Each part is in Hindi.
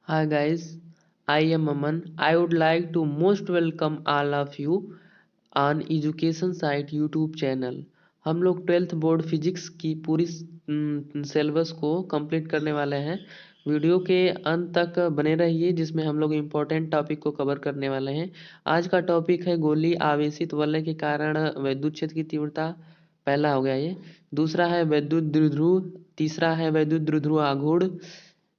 Hi guys, I am Aman. I would like to most welcome all of you on education site YouTube channel. हम लोग 12th बोर्ड फिजिक्स की पूरी सिलेबस को कंप्लीट करने वाले हैं। वीडियो के अंत तक बने रहिए जिसमें हम लोग इम्पोर्टेंट टॉपिक को कवर करने वाले हैं। आज का टॉपिक है गोली आवेशित वलय के कारण विद्युत क्षेत्र की तीव्रता। पहला हो गया ये। दूसरा है विद्युत द्विध्रुव। तीसरा है विद्युत द्विध्रुव आघूर्ण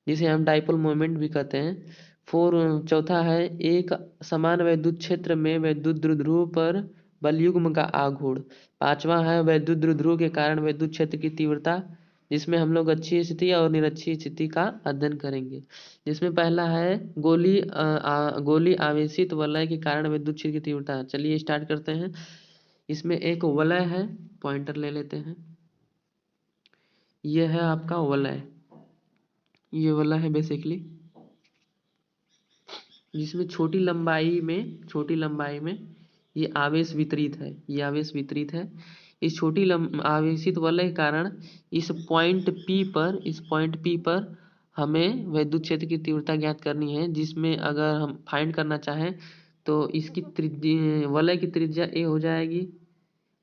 जिसे हम डाइपोल मोमेंट भी कहते हैं। चौथा है एक समान विद्युत क्षेत्र में विद्युत द्विध्रुव पर बलयुग्म का आघूर्ण। पांचवा है विद्युत द्विध्रुव के कारण विद्युत क्षेत्र की तीव्रता, जिसमें हम लोग अच्छी स्थिति और निरक्षीय स्थिति का अध्ययन करेंगे। जिसमें पहला है गोली आवेशित वलय के कारण विद्युत क्षेत्र की तीव्रता। चलिए स्टार्ट करते हैं। इसमें एक वलय है, पॉइंटर ले लेते हैं। यह है आपका वलय, ये वाला है बेसिकली, जिसमें छोटी लंबाई में ये आवेश वितरित है। ये आवेश वितरित है। इस आवेशित वलय के कारण इस पॉइंट पी पर हमें विद्युत क्षेत्र की तीव्रता ज्ञात करनी है। जिसमें अगर हम फाइंड करना चाहें तो इसकी वलय की त्रिज्या ए हो जाएगी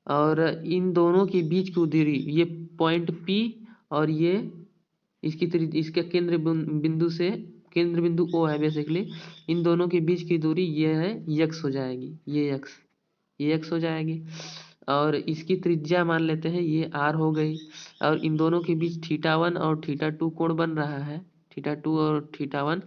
और इन दोनों के बीच की दूरी, ये पॉइंट पी और ये इसके केंद्र बिंदु ओ है बेसिकली। इन दोनों के बीच की दूरी ये है यक्स हो जाएगी। ये यक्स हो जाएगी और इसकी त्रिज्या मान लेते हैं ये आर हो गई। और इन दोनों के बीच थीटा 1 और थीटा 2 कोण बन रहा है, थीटा 2 और थीटा 1।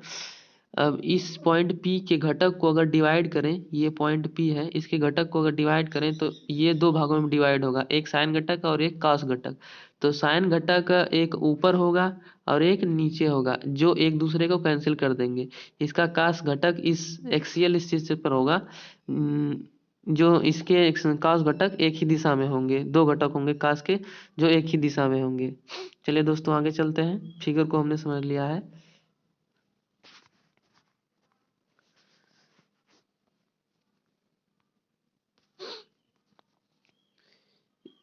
अब इस पॉइंट पी के घटक को अगर डिवाइड करें, ये पॉइंट पी है, इसके घटक को अगर डिवाइड करें तो ये दो भागों में डिवाइड होगा, एक साइन घटक और एक कॉस घटक। तो साइन घटक एक ऊपर होगा और एक नीचे होगा, जो एक दूसरे को कैंसिल कर देंगे। इसका कॉस घटक इस एक्सियल स्थिति पर होगा, जो इसके कॉस घटक एक ही दिशा में होंगे। दो घटक होंगे कॉस के जो एक ही दिशा में होंगे। चलिए दोस्तों आगे चलते हैं। फिगर को हमने समझ लिया है।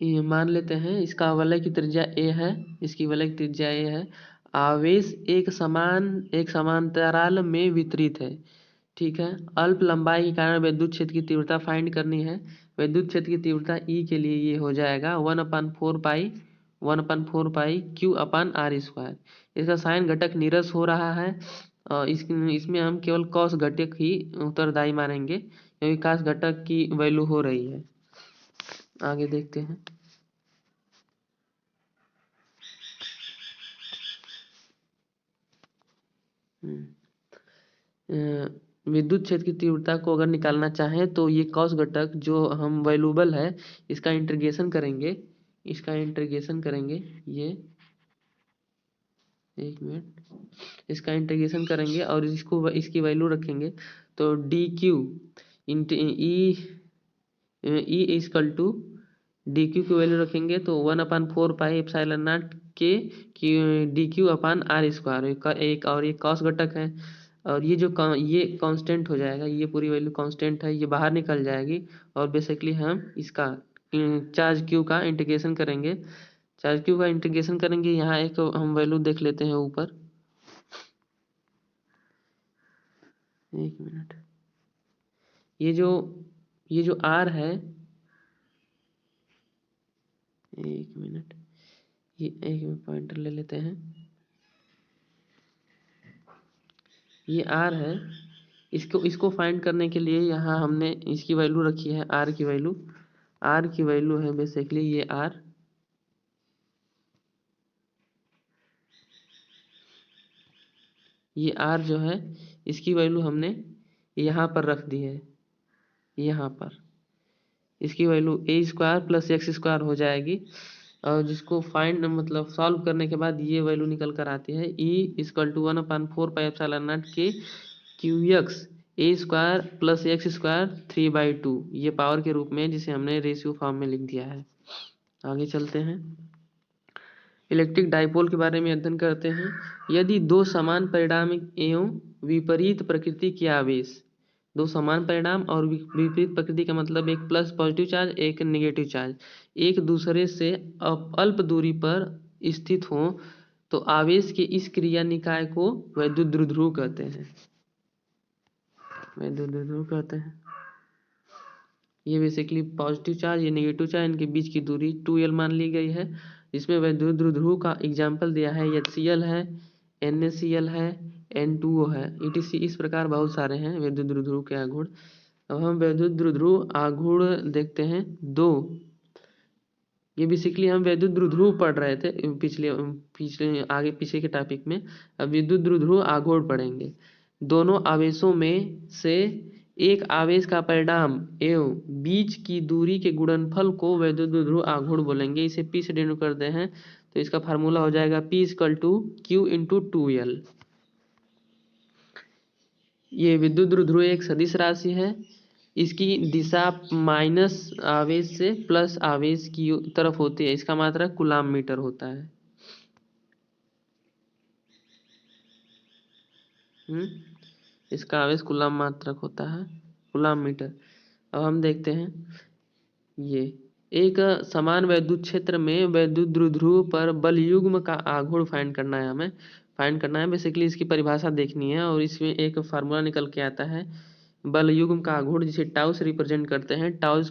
ये मान लेते हैं इसका वलय की त्रिज्या ए है, इसकी वलय की त्रिज्या ए है। आवेश एक समांतराल में वितरित है। ठीक है। अल्प लंबाई के कारण विद्युत क्षेत्र की तीव्रता फाइंड करनी है। विद्युत क्षेत्र की तीव्रता ई के लिए ये हो जाएगा 1/4 पाई Q/R²। इसका साइन घटक निरस हो रहा है और इसमें हम केवल कॉस घटक ही उत्तरदायी मानेंगे क्योंकि कॉस घटक की वैल्यू हो रही है। आगे देखते हैं। विद्युत क्षेत्र की तीव्रता को अगर निकालना चाहें तो ये कॉस घटक जो हम वैल्यूबल है इसका इंटीग्रेशन करेंगे। ये एक मिनट, इसका इंटीग्रेशन करेंगे और इसकी वैल्यू रखेंगे। तो d q into E equal to d q की वैल्यू रखेंगे तो 1/4 पाई के डी क्यू अपान R²। एक और ये कॉस घटक है और ये कांस्टेंट हो जाएगा। ये पूरी वैल्यू कांस्टेंट है, ये बाहर निकल जाएगी और बेसिकली हम इसका चार्ज क्यू का इंटीग्रेशन करेंगे। यहाँ एक हम वैल्यू देख लेते हैं ऊपर। एक मिनट, ये जो आर है, एक मिनट, ये एक पॉइंटर ले लेते हैं। ये आर है, इसको फाइंड करने के लिए यहाँ हमने इसकी वैल्यू रखी है। आर की वैल्यू है बेसिकली ये आर। ये आर जो है इसकी वैल्यू हमने यहाँ पर रख दी है। यहाँ पर इसकी वैल्यू A² + X² हो जाएगी और जिसको फाइंड मतलब सॉल्व करने के बाद ये वैल्यू निकल कर आती है E = 1/4 के QX A² + X² 3/2। ये पावर के रूप में जिसे हमने रेशियो फॉर्म में लिख दिया है। आगे चलते हैं, इलेक्ट्रिक डाइपोल के बारे में अध्ययन करते हैं। यदि दो समान परिणाम एवं विपरीत प्रकृति के आवेश, दो समान परिणाम और विपरीत प्रकृति का मतलब एक प्लस पॉजिटिव चार्ज एक नेगेटिव चार्ज, एक दूसरे से अल्प दूरी पर स्थित हो तो आवेश के इस क्रिया निकाय को वैद्युत द्विध्रुव कहते हैं, वैद्युत द्विध्रुव कहते हैं। ये बेसिकली पॉजिटिव चार्ज, ये नेगेटिव चार्ज, इनके बीच की दूरी 2l मान ली गई है। इसमें वैद्युत द्विध्रुव का एग्जाम्पल दिया है, HCl है, NaCl है, N2O है, etc। इस प्रकार बहुत सारे हैं वैद्युत द्विध्रुव के आघूर्ण। अब हम वैद्युत द्विध्रुव आघूर्ण देखते हैं दो। ये बेसिकली हम वैद्युत द्विध्रुव पढ़ रहे थे पीछे के टॉपिक में। अब विद्युत द्विध्रुव आघूर्ण पढ़ेंगे। दोनों आवेशों में से एक आवेश का परिणाम एवं बीच की दूरी के गुणनफल को वैद्युत द्विध्रुव आघूर्ण बोलेंगे। इसे P से डिनोट करते हैं तो इसका फार्मूला हो जाएगा P = Q × 2l। ये विद्युत द्विध्रुव एक सदिश राशि है। इसकी दिशा माइनस आवेश से प्लस आवेश की तरफ होती है। इसका मात्रक कूलाम मीटर होता है। इसका आवेश कूलाम मात्रक होता है, कूलाम मीटर। अब हम देखते हैं, ये एक समान वैद्युत क्षेत्र में वैद्युत द्विध्रुव पर बल युग्म का आघूर्ण फाइंड करना है, हमें फाइंड करना है। बेसिकली इसकी परिभाषा देखनी है और इसमें एक फार्मूला निकल के आता है बल युग्म का आघूर्ण, जिसे टाउ से रिप्रेजेंट करते हैं। टाउ =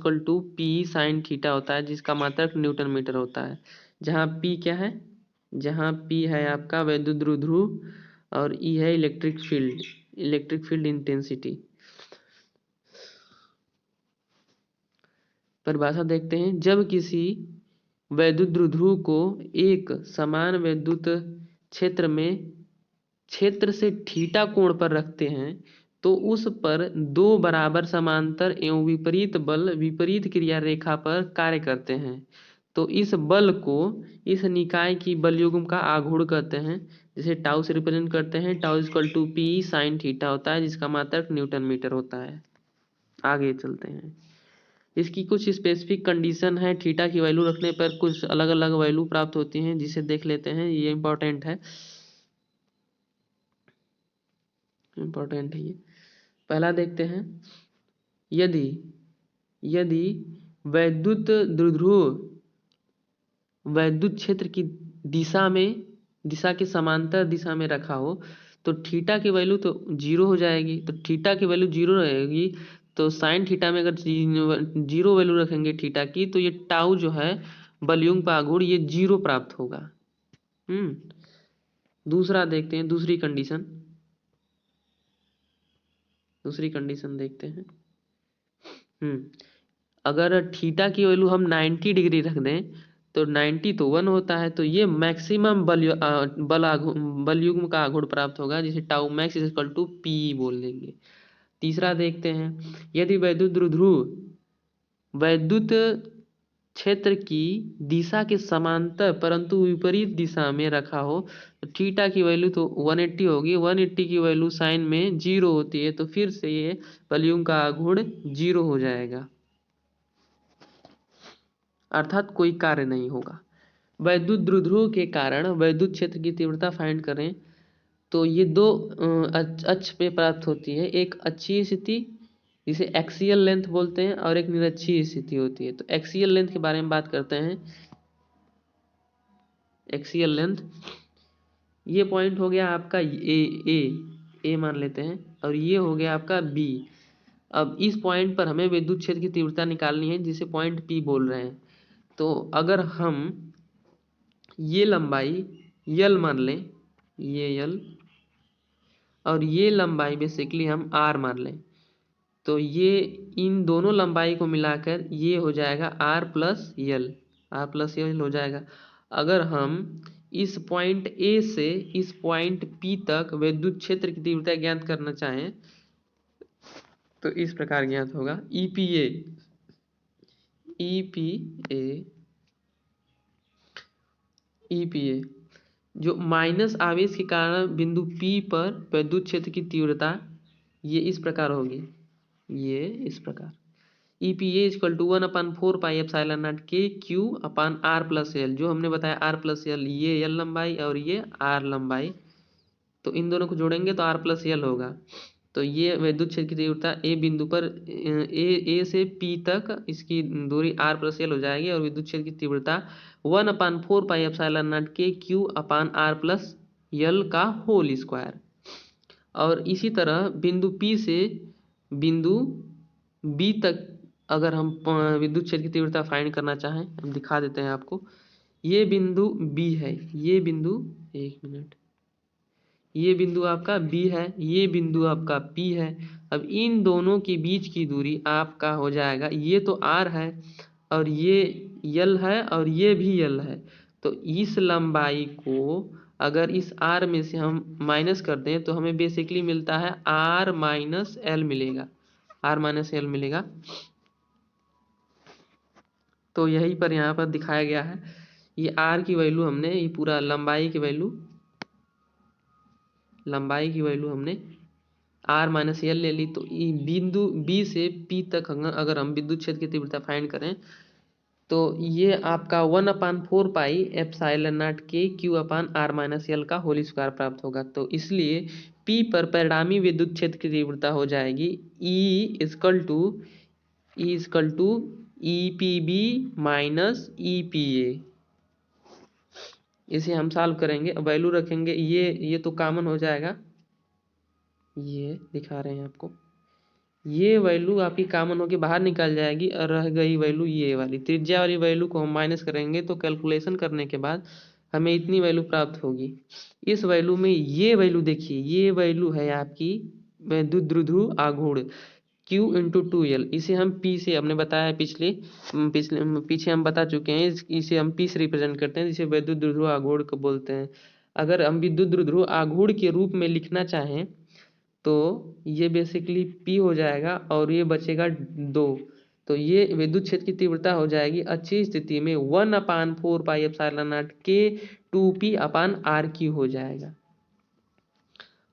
P sin थीटा होता है, जिसका मात्रक न्यूटन मीटर होता है। जहाँ P क्या है, जहाँ P है आपका वैद्युत द्विध्रुव और E है इलेक्ट्रिक फील्ड इंटेंसिटी। परिभाषा देखते हैं, जब किसी वैद्युत द्विध्रुव को एक समान वैद्युत क्षेत्र में क्षेत्र से थीटा कोण पर रखते हैं तो उस पर दो बराबर समांतर एवं विपरीत बल विपरीत क्रिया रेखा पर कार्य करते हैं। तो इस बल को इस निकाय की बल युग्म का आघूर्ण कहते हैं, जिसे टाउ से रिप्रेजेंट करते हैं। टाउ = P sin थीटा होता है, जिसका मात्रक न्यूटन मीटर होता है। आगे चलते हैं, इसकी कुछ स्पेसिफिक कंडीशन है। थीटा की वैल्यू रखने पर कुछ अलग अलग वैल्यू प्राप्त होती हैं, जिसे देख लेते हैं। ये इंपॉर्टेंट है, ये पहला देखते हैं। यदि वैद्युत द्विध्रुव वैद्युत क्षेत्र की दिशा के समांतर दिशा में रखा हो तो थीटा की वैल्यू तो 0 हो जाएगी। तो थीटा की वैल्यू 0 रहेगी तो साइन थीटा में अगर 0 वैल्यू रखेंगे थीटा की, तो ये टाउ जो है बल युग्म का आघूर्ण, ये 0 प्राप्त होगा। दूसरा देखते हैं, दूसरी कंडीशन देखते हैं। अगर थीटा की वैल्यू हम 90 डिग्री रख दें तो 90 तो 1 होता है, तो ये मैक्सिमम बल युग्म का आघूर्ण प्राप्त होगा, जिसे टाउ मैक्स = P बोल देंगे। तीसरा देखते हैं, यदि वैद्युत द्विध्रुव वैद्युत क्षेत्र की दिशा के समांतर परंतु विपरीत दिशा में रखा हो तो थीटा की वैल्यू तो 180 होगी। 180 की वैल्यू साइन में 0 होती है, तो फिर से ये बल युग्म का आघूर्ण 0 हो जाएगा, अर्थात कोई कार्य नहीं होगा। वैद्युत द्विध्रुव के कारण वैद्युत क्षेत्र की तीव्रता फाइंड करें तो ये दो अक्ष पे प्राप्त होती है। एक अक्षीय स्थिति जिसे एक्सियल लेंथ बोलते हैं और एक निरक्षीय स्थिति होती है। तो एक्सियल लेंथ के बारे में बात करते हैं। एक्सियल लेंथ, ये पॉइंट हो गया आपका ए मान लेते हैं, और ये हो गया आपका B। अब इस पॉइंट पर हमें विद्युत क्षेत्र की तीव्रता निकालनी है, जिसे पॉइंट P बोल रहे हैं। तो अगर हम ये लंबाई L मान लें, ये L, और ये लंबाई बेसिकली हम R मान लें, तो ये इन दोनों लंबाई को मिलाकर ये हो जाएगा R + L हो जाएगा। अगर हम इस पॉइंट A से इस पॉइंट P तक विद्युत क्षेत्र की तीव्रता ज्ञात करना चाहें तो इस प्रकार ज्ञात होगा। EPA जो माइनस आवेश के कारण बिंदु P पर विद्युत क्षेत्र की तीव्रता ये इस प्रकार होगी, ये इस प्रकार। EPA = 1/4πε0 KQ/R + L, जो हमने बताया R + L, ये L लंबाई और ये R लंबाई, तो इन दोनों को जोड़ेंगे तो R + L होगा। तो ये विद्युत क्षेत्र की तीव्रता ए बिंदु पर ए से पी तक इसकी दूरी r प्लस एल हो जाएगी और विद्युत क्षेत्र की तीव्रता 1/4 पाई एप्सिलॉन नॉट के क्यू अपान r प्लस एल का होल स्क्वायर। और इसी तरह बिंदु P से बिंदु B तक अगर हम विद्युत क्षेत्र की तीव्रता फाइंड करना चाहें, हम दिखा देते हैं आपको। ये बिंदु B है, ये बिंदु, एक मिनट, ये बिंदु आपका B है, ये बिंदु आपका P है। अब इन दोनों के बीच की दूरी आपका हो जाएगा, ये तो R है और ये L है और ये भी L है। तो इस लंबाई को अगर इस R में से हम माइनस कर दें तो हमें बेसिकली मिलता है R माइनस एल मिलेगा, R माइनस एल मिलेगा। तो यही पर यहाँ पर दिखाया गया है, ये R की वैल्यू हमने, ये पूरा लंबाई की वैल्यू हमने R माइनस एल ले ली। तो बिंदु B से P तक अगर हम विद्युत क्षेत्र की तीव्रता फाइंड करें तो ये आपका 1/4 पाई एप्सिलॉन नॉट के क्यू अपान R माइनस एल का होल स्क्वायर प्राप्त होगा। तो इसलिए P पर परिणामी विद्युत क्षेत्र की तीव्रता हो जाएगी E equal to EPB minus EPA। इसे हम सॉल्व करेंगे, वैल्यू रखेंगे, ये तो कॉमन हो जाएगा, ये दिखा रहे हैं आपको, ये वैल्यू आपकी कॉमन होकर बाहर निकल जाएगी और रह गई वैल्यू ये वाली त्रिज्या वाली वैल्यू को हम माइनस करेंगे तो कैलकुलेशन करने के बाद हमें इतनी वैल्यू प्राप्त होगी। इस वैल्यू में ये वैल्यू देखिए, ये वैल्यू है आपकी द्विध्रुव आघूर्ण Q इंटू 2L। इसे हम P से, हमने बताया पीछे हम बता चुके हैं, इसे हम P से रिप्रेजेंट करते हैं, जिसे विद्युत द्विध्रुव आघूर्ण को बोलते हैं। अगर हम विद्युत द्विध्रुव आघूर्ण के रूप में लिखना चाहें तो ये बेसिकली P हो जाएगा और ये बचेगा 2। तो ये विद्युत क्षेत्र की तीव्रता हो जाएगी अच्छी स्थिति में 1/4 पाई एप्सिलॉन नॉट के 2P अपान RQ हो जाएगा।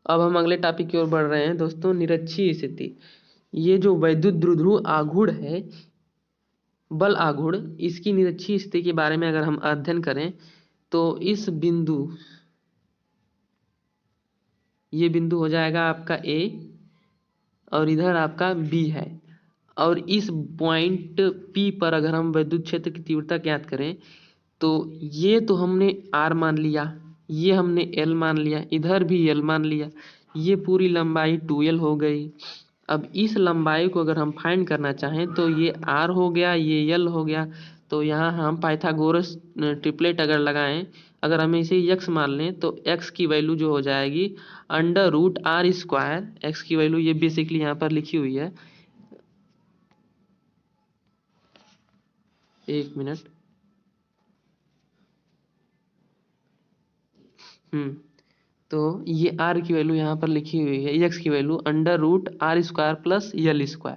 अब हम अगले टॉपिक की ओर बढ़ रहे हैं दोस्तों, निरक्षीय स्थिति। ये जो विद्युत द्विध्रुव आघूर्ण है, बल आघूर्ण, इसकी निरक्षीय स्थिति के बारे में अगर हम अध्ययन करें तो इस बिंदु, ये बिंदु हो जाएगा आपका A और इधर आपका B है। और इस पॉइंट P पर अगर हम विद्युत क्षेत्र की तीव्रता ज्ञात करें तो ये तो हमने R मान लिया, ये हमने L मान लिया, इधर भी L मान लिया, ये पूरी लंबाई 2L हो गई। अब इस लंबाई को अगर हम फाइंड करना चाहें तो ये R हो गया, ये L हो गया। तो यहाँ हम पाइथागोरस ट्रिपलेट अगर लगाएं, अगर हमें इसे x मान लें तो x की वैल्यू जो हो जाएगी √R²। x की वैल्यू ये बेसिकली यहाँ पर लिखी हुई है, एक मिनट, तो ये R की वैल्यू यहाँ पर लिखी हुई है, x की वैल्यू √R² प्लस L²।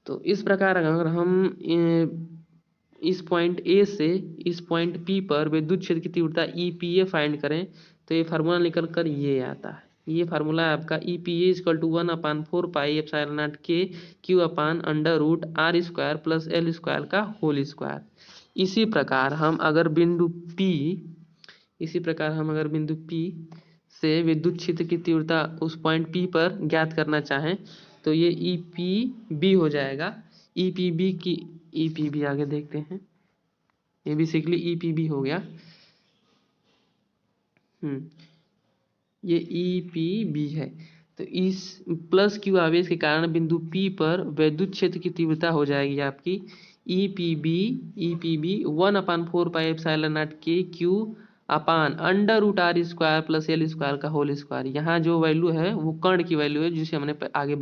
तो इस प्रकार अगर हम इस पॉइंट A से इस पॉइंट P पर विद्युत क्षेत्र की तीव्रता EPA फाइंड करें तो ये फार्मूला निकल कर ये आता है। ये फार्मूला है आपका EPA equal to 1/4 pi epsilon not के Q upon √R² plus L² का होल स्क्वायर। इसी प्रकार हम अगर बिंदु P से विद्युत क्षेत्र की तीव्रता उस पॉइंट P पर ज्ञात करना चाहें तो ये EPB हो जाएगा। EPB आगे देखते हैं, ये बेसिकली EPB हो गया। ये EPB है। तो इस प्लस Q आवेश के कारण बिंदु P पर विद्युत क्षेत्र की तीव्रता हो जाएगी आपकी EPB 1/4 पाई एप्सिलॉन नॉट के Q upon √R² plus L² का होल स्क्वायर। यहाँ जो वैल्यू है वो कर्ण की वैल्यू है, जिसे हमने आगे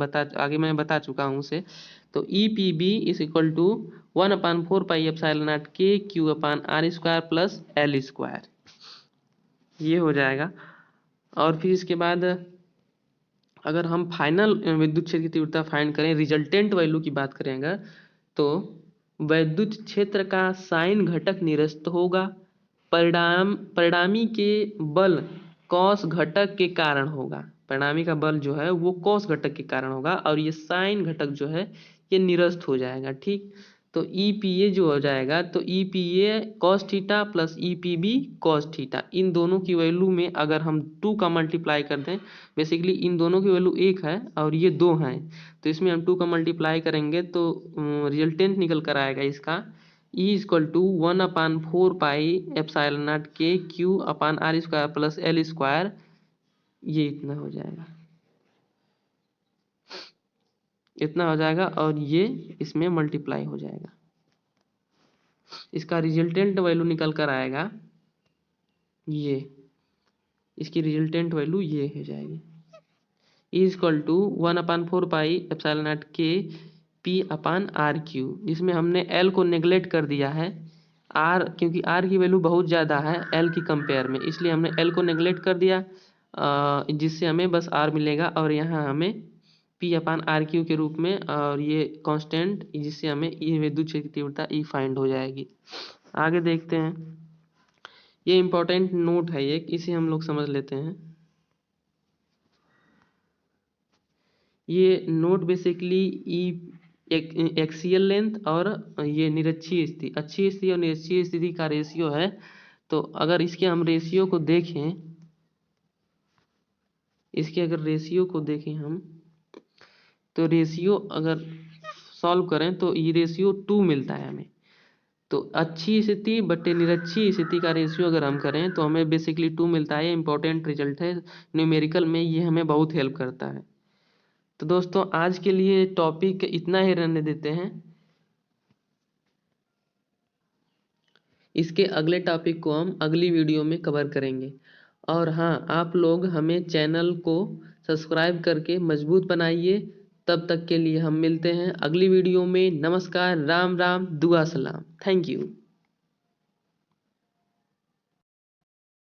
मैं बता चुका हूँ उसे। तो EPB is equal to 1/4 pi epsilon not के Q upon R² plus L², ये हो जाएगा। और फिर इसके बाद अगर हम फाइनल विद्युत क्षेत्र की तीव्रता फाइंड करें, रिजल्टेंट वैल्यू की बात करें अगर, तो विद्युत क्षेत्र का साइन घटक निरस्त होगा, परिणामी के बल कॉस घटक के कारण होगा। परिणामी का बल जो है वो कॉस घटक के कारण होगा और ये साइन घटक जो है ये निरस्त हो जाएगा। ठीक, तो ई पी ए जो हो जाएगा, तो E P A cos theta plus E P B cos theta, इन दोनों की वैल्यू में अगर हम 2 का मल्टीप्लाई कर दें, बेसिकली इन दोनों की वैल्यू 1 है और ये 2 हैं, तो इसमें हम 2 का मल्टीप्लाई करेंगे तो रिजल्टेंट निकल कर आएगा इसका E equal to 1/4 pi epsilon not के Q upon R square plus L square, ये इतना हो जाएगा, इतना हो जाएगा और ये इसमें मल्टीप्लाई हो जाएगा, इसका रिजल्टेंट वैल्यू निकल कर आएगा ये, इसकी रिजल्टेंट वैल्यू ये हो जाएगी E equal to 1/4 pi epsilon not के पी अपान आर क्यू, जिसमें हमने एल को नेग्लेक्ट कर दिया है, आर क्योंकि आर की वैल्यू बहुत ज़्यादा है एल की कंपेयर में, इसलिए हमने एल को नेग्लेक्ट कर दिया, जिससे हमें बस आर मिलेगा और यहाँ हमें पी अपान आर क्यू के रूप में, और ये कांस्टेंट, जिससे हमें ई विद्युत क्षेत्र की तीव्रता ई फाइंड हो जाएगी। आगे देखते हैं, ये इम्पोर्टेंट नोट है एक, इसे हम लोग समझ लेते हैं। ये नोट बेसिकली ई एक्सियल लेंथ और ये निरक्षीय स्थिति, अक्षीय स्थिति और निरक्षीय स्थिति का रेशियो है। तो अगर इसके हम रेशियो को देखें, इसके अगर रेशियो को देखें हम, तो रेशियो अगर सॉल्व करें तो ये रेशियो 2 मिलता है हमें। तो अच्छी स्थिति बटे निरक्षीय स्थिति का रेशियो अगर हम करें तो हमें बेसिकली 2 मिलता है। इंपॉर्टेंट रिजल्ट है न्यूमेरिकल में, ये हमें बहुत हेल्प करता है। तो दोस्तों आज के लिए टॉपिक इतना ही रहने देते हैं, इसके अगले टॉपिक को हम अगली वीडियो में कवर करेंगे। और हाँ, आप लोग हमें चैनल को सब्सक्राइब करके मजबूत बनाइए। तब तक के लिए हम मिलते हैं अगली वीडियो में। नमस्कार, राम राम, दुआ सलाम, थैंक यू।